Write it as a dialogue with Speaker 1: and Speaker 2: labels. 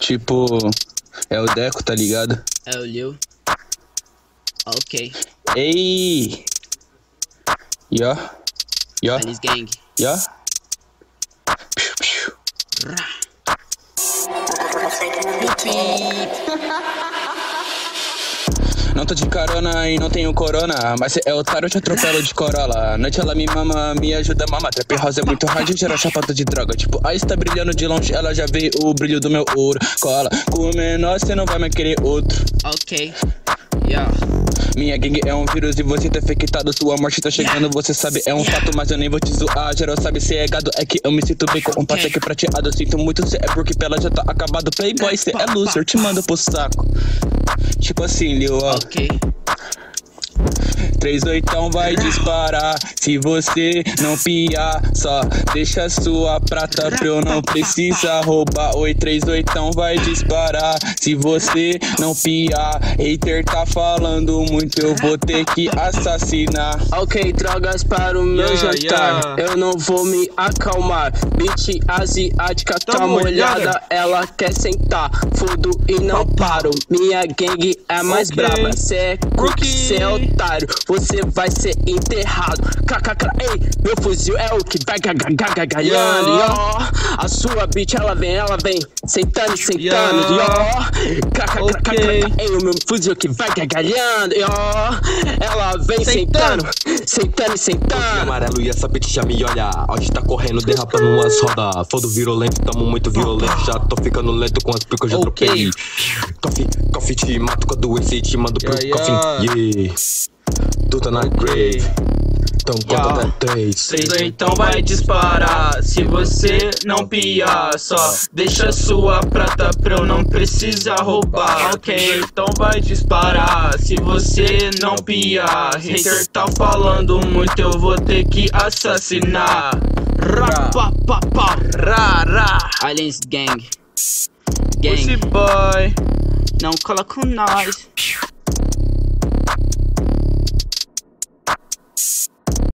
Speaker 1: Tipo, é o Deco, tá ligado?
Speaker 2: É o Lil. Ok.
Speaker 1: Ei! Yo.
Speaker 2: Alice Gang.
Speaker 1: Yo. Não tô de carona e não tenho corona, mas se é otário eu te atropelo de Corolla. Noite ela me mama, me ajuda a mamar. Trap house é muito hard, gera chapata de droga. Tipo, a está brilhando de longe, ela já vê o brilho do meu ouro. Cola, com o menor cê não vai mais querer outro.
Speaker 2: Ok. Yeah.
Speaker 1: Minha gangue é um vírus e você tá infectado. Sua morte tá chegando, você sabe, é um fato. Mas eu nem vou te zoar, geral sabe, cê é gado. É que eu me sinto bem com um passe aqui prateado. Eu sinto muito, cê é porque pela já tá acabado. Playboy, cê é loser, te mando pro saco. Tipo assim, Lil, ó.
Speaker 2: Ok.
Speaker 1: 38 vai disparar. Se você não piar, só deixa sua prata pra eu não precisar roubar. Oi, 38 vai disparar. Se você não piar, hater tá falando muito, eu vou ter que assassinar.
Speaker 3: Ok, drogas para o meu jantar. Eu não vou me acalmar. Bitch asiática tá molhada, ela quer sentar. Fudo e não paro. Minha gangue é a mais braba. Cê é cook, cê é otário. Você vai ser enterrado. KKK, ei, meu fuzil é o que vai gagalhando. A sua bitch, ela vem sentando, KKK, ei, o meu fuzil que vai gagalhando. Ela vem sentando.
Speaker 4: Fuzil amarelo e essa bitch já me olha. Hoje tá correndo, derrapando umas rodas. Fodo virulento, tamo muito violento. Já tô ficando lento com as picas, já tropei. Coffee, te mato com a doença e te mando pro coffin. Yeah. Tu tá na grave, então conta até 3.
Speaker 5: Então vai disparar. Se você não piar, só deixa sua prata pra eu não precisar roubar. Ok, então vai disparar. Se você não piar, hater tá falando muito, eu vou ter que assassinar.
Speaker 2: Alice Gang.
Speaker 5: Pussy boy.
Speaker 2: Não cola com nós.